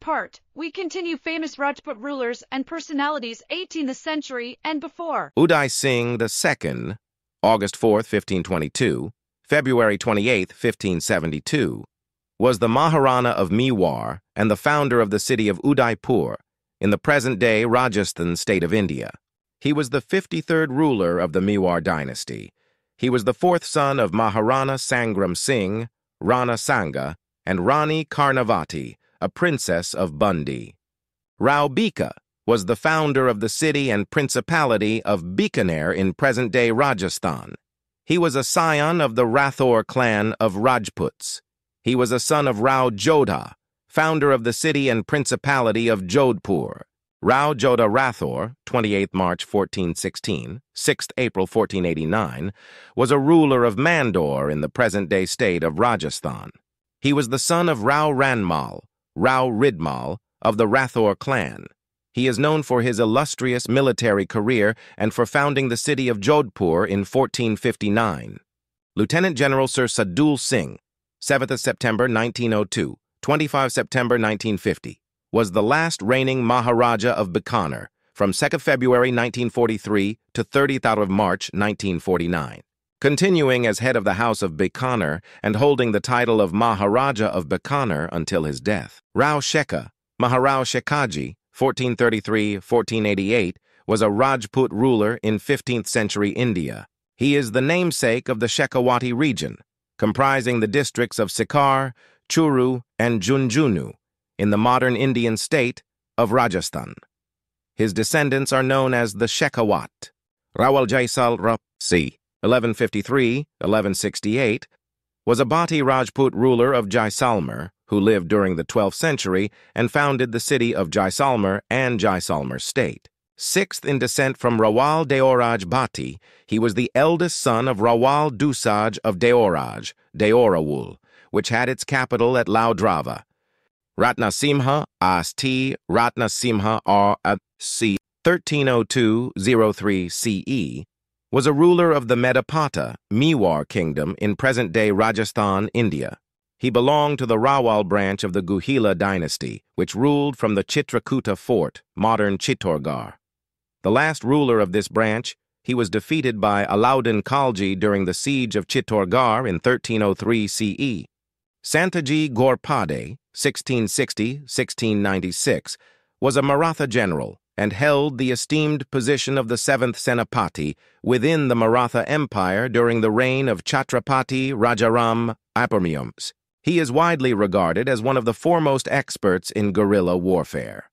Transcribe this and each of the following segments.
part, we continue famous Rajput rulers and personalities 18th century and before. Uday Singh II, August 4th, 1522, February 28th, 1572, was the Maharana of Mewar and the founder of the city of Udaipur in the present-day Rajasthan state of India. He was the 53rd ruler of the Mewar dynasty. He was the fourth son of Maharana Sangram Singh, Rana Sanga, and Rani Karnavati, a princess of Bundi. Rao Bika was the founder of the city and principality of Bikaner in present-day Rajasthan. He was a scion of the Rathore clan of Rajputs. He was a son of Rao Jodha, founder of the city and principality of Jodhpur. Rao Jodha Rathore, 28 March 1416, 6 April 1489, was a ruler of Mandore in the present-day state of Rajasthan. He was the son of Rao Ranmal, Rao Ridmal, of the Rathore clan. He is known for his illustrious military career and for founding the city of Jodhpur in 1459. Lieutenant General Sir Sadul Singh, 7th September 1902, 25 September 1950, was the last reigning Maharaja of Bikaner from 2nd February 1943 to 30th March 1949. Continuing as head of the House of Bikaner and holding the title of Maharaja of Bikaner until his death. Rao Shekha, Maharao Shekhaji, 1433-1488, was a Rajput ruler in 15th century India. He is the namesake of the Shekhawati region, comprising the districts of Sikar, Churu, and Junjunu, in the modern Indian state of Rajasthan. His descendants are known as the Shekhawat. Rawal Jaisal C. 1153-1168, was a Bhati Rajput ruler of Jaisalmer who lived during the 12th century and founded the city of Jaisalmer and Jaisalmer state. Sixth in descent from Rawal Deoraj Bhati, he was the eldest son of Rawal Dusaj of Deoraj, Deorawul, which had its capital at Laudrava. Ratnasimha Asti Ratnasimha R.C. 1302-03 CE was a ruler of the Medapata, Mewar kingdom in present-day Rajasthan, India. He belonged to the Rawal branch of the Guhila dynasty, which ruled from the Chitrakuta fort, modern Chittorgarh. The last ruler of this branch, he was defeated by Alauddin Khalji during the siege of Chittorgarh in 1303 CE. Santaji Ghorpade, 1660-1696, was a Maratha general and held the esteemed position of the 7th Senapati within the Maratha Empire during the reign of Chhatrapati Rajaram Apurmyums. He is widely regarded as one of the foremost experts in guerrilla warfare.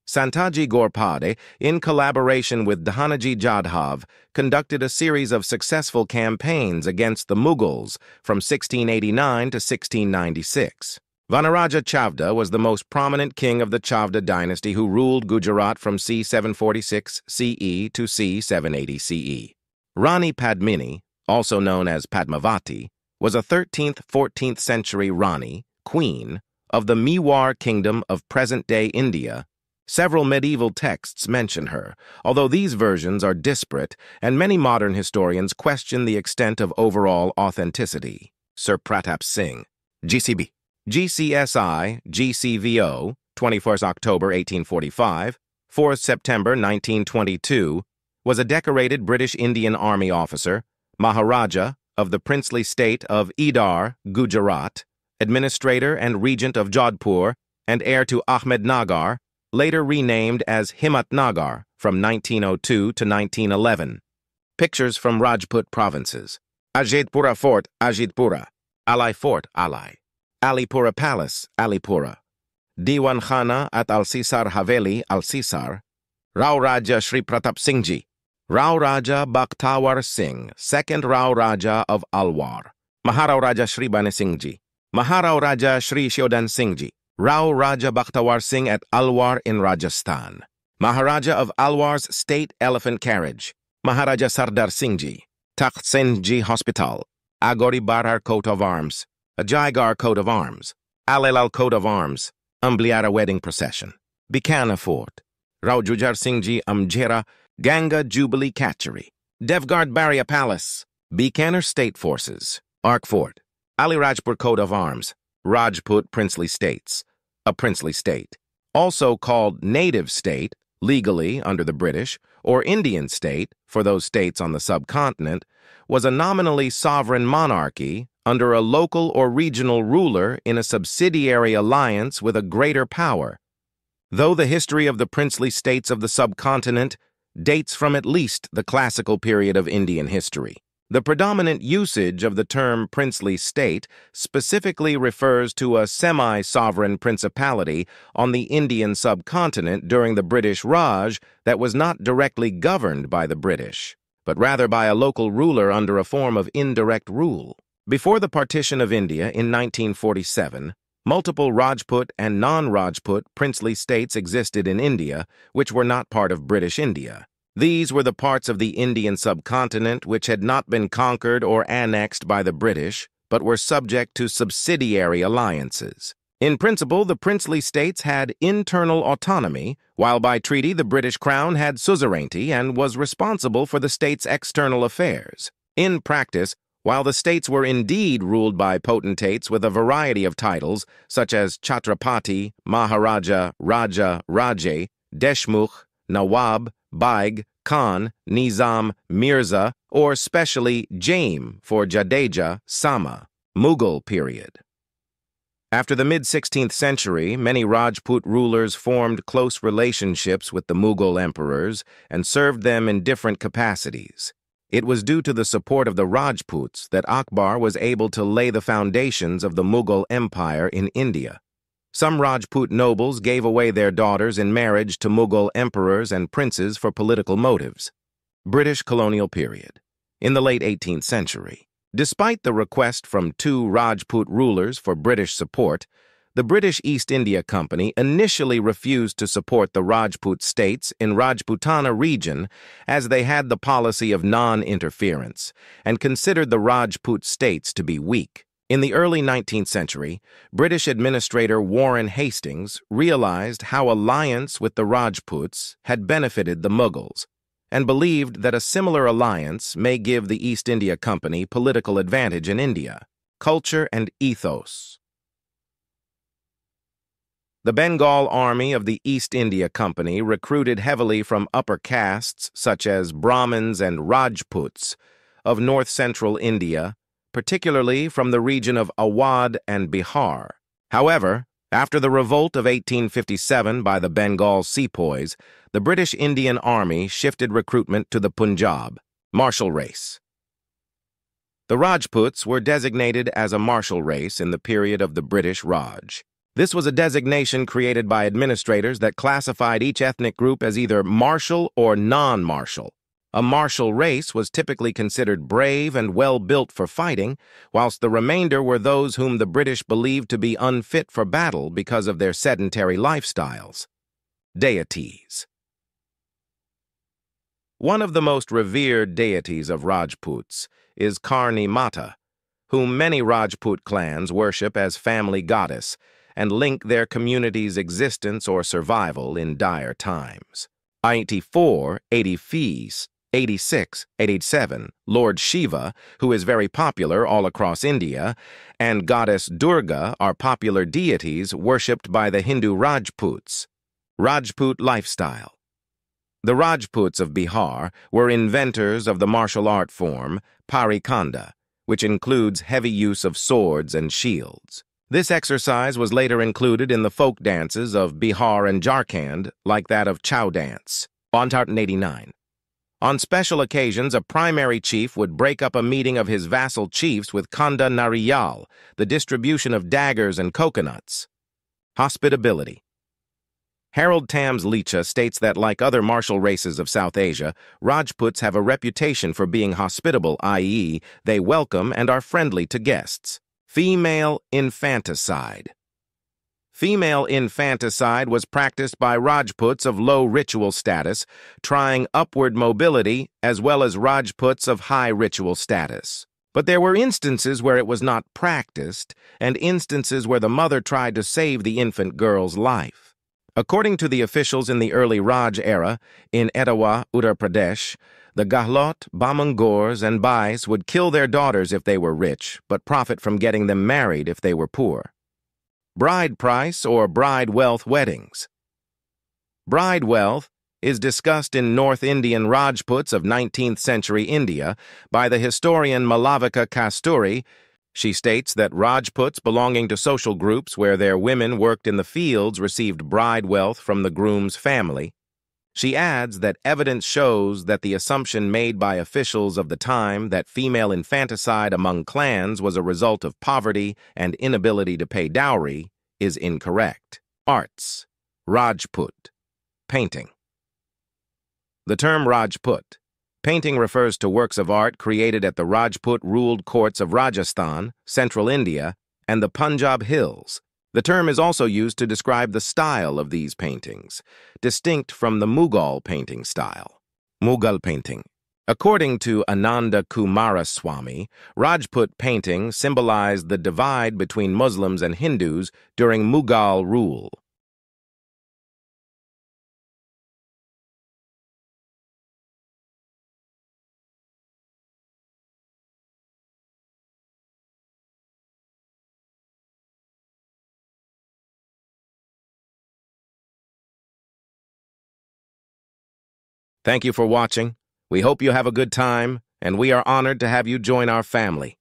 Santaji Ghorpade, in collaboration with Dhanaji Jadhav, conducted a series of successful campaigns against the Mughals from 1689 to 1696. Vanaraja Chavda was the most prominent king of the Chavda dynasty who ruled Gujarat from c. 746 CE to c. 780 CE. Rani Padmini, also known as Padmavati, was a 13th-14th century Rani, queen, of the Mewar kingdom of present-day India. Several medieval texts mention her, although these versions are disparate and many modern historians question the extent of overall authenticity. Sir Pratap Singh, GCB. GCSI, GCVO, 21st October 1845, 4th September 1922, was a decorated British Indian Army officer, Maharaja of the princely state of Idar, Gujarat, administrator and regent of Jodhpur, and heir to Ahmednagar, later renamed as Himatnagar from 1902 to 1911. Pictures from Rajput provinces. Ajitpura Fort, Ajitpura. Alai Fort, Alai. Alipura Palace, Alipura. Diwan Khana at Alsisar Haveli, Alsisar. Rao Raja Shri Pratap Singh Ji. Rao Raja Bakhtawar Singh, second Rao Raja of Alwar. Maharao Raja Shri Bani Singh Ji. Maharao Raja Shri Shodan Singh Ji. Rao Raja Bakhtawar Singh at Alwar in Rajasthan. Maharaja of Alwar's State Elephant Carriage. Maharaja Sardar Singh Ji. Takht Singh Ji Hospital. Agori Barar Coat of Arms. A Jaigar Coat of Arms. Alelal Coat of Arms. Ambliara Wedding Procession. Bikana Fort. Rao Jujar Singh Ji Amjera Ganga Jubilee Catchery. Devgard Barrier Palace. Bikaner State Forces. Arc Fort. Ali Rajpur Coat of Arms. Rajput Princely States. A princely state. also called native state, legally under the British, or Indian state, for those states on the subcontinent, was a nominally sovereign monarchy under a local or regional ruler in a subsidiary alliance with a greater power. Though the history of the princely states of the subcontinent dates from at least the classical period of Indian history, the predominant usage of the term princely state specifically refers to a semi-sovereign principality on the Indian subcontinent during the British Raj that was not directly governed by the British, but rather by a local ruler under a form of indirect rule. Before the partition of India in 1947, multiple Rajput and non-Rajput princely states existed in India, which were not part of British India. These were the parts of the Indian subcontinent which had not been conquered or annexed by the British, but were subject to subsidiary alliances. In principle, the princely states had internal autonomy, while by treaty the British Crown had suzerainty and was responsible for the state's external affairs. In practice, while the states were indeed ruled by potentates with a variety of titles, such as Chhatrapati, Maharaja, Raja, Rajay, Deshmukh, Nawab, Baig, Khan, Nizam, Mirza, or specially Jaim for Jadeja, Sama, Mughal period. After the mid-16th century, many Rajput rulers formed close relationships with the Mughal emperors and served them in different capacities. It was due to the support of the Rajputs that Akbar was able to lay the foundations of the Mughal Empire in India. Some Rajput nobles gave away their daughters in marriage to Mughal emperors and princes for political motives. British colonial period. In the late 18th century, despite the request from two Rajput rulers for British support, the British East India Company initially refused to support the Rajput states in Rajputana region as they had the policy of non-interference and considered the Rajput states to be weak. In the early 19th century, British Administrator Warren Hastings realized how alliance with the Rajputs had benefited the Mughals and believed that a similar alliance may give the East India Company political advantage in India. Culture and ethos. The Bengal Army of the East India Company recruited heavily from upper castes such as Brahmins and Rajputs of north-central India, particularly from the region of Awadh and Bihar. However, after the revolt of 1857 by the Bengal sepoys, the British Indian Army shifted recruitment to the Punjab, martial race. The Rajputs were designated as a martial race in the period of the British Raj. This was a designation created by administrators that classified each ethnic group as either martial or non-martial. A martial race was typically considered brave and well-built for fighting, whilst the remainder were those whom the British believed to be unfit for battle because of their sedentary lifestyles. Deities. One of the most revered deities of Rajputs is Karni Mata, whom many Rajput clans worship as family goddess and link their community's existence or survival in dire times. 84, 85, 86, 87, Lord Shiva, who is very popular all across India, and Goddess Durga are popular deities worshipped by the Hindu Rajputs. Rajput lifestyle. The Rajputs of Bihar were inventors of the martial art form Parikanda, which includes heavy use of swords and shields. This exercise was later included in the folk dances of Bihar and Jharkhand, like that of Chow dance. 189. On special occasions, a primary chief would break up a meeting of his vassal chiefs with Kanda Nariyal, the distribution of daggers and coconuts. Hospitability. Harold Tams Lecha states that, like other martial races of South Asia, Rajputs have a reputation for being hospitable, i.e., they welcome and are friendly to guests. Female infanticide. Female infanticide was practiced by Rajputs of low ritual status, trying upward mobility, as well as Rajputs of high ritual status. But there were instances where it was not practiced, and instances where the mother tried to save the infant girl's life. According to the officials in the early Raj era, in Etawah, Uttar Pradesh, the Gahlot, Bamangors, and Bais would kill their daughters if they were rich, but profit from getting them married if they were poor. Bride price or bride wealth weddings. Bride wealth is discussed in North Indian Rajputs of 19th century India by the historian Malavika Kasturi. She states that Rajputs belonging to social groups where their women worked in the fields received bride wealth from the groom's family. She adds that evidence shows that the assumption made by officials of the time that female infanticide among clans was a result of poverty and inability to pay dowry is incorrect. Arts. Rajput. Painting. The term Rajput. Painting refers to works of art created at the Rajput-ruled courts of Rajasthan, central India, and the Punjab Hills. The term is also used to describe the style of these paintings, distinct from the Mughal painting style. Mughal painting. According to Ananda Kumaraswamy, Rajput painting symbolized the divide between Muslims and Hindus during Mughal rule. Thank you for watching. We hope you have a good time, and we are honored to have you join our family.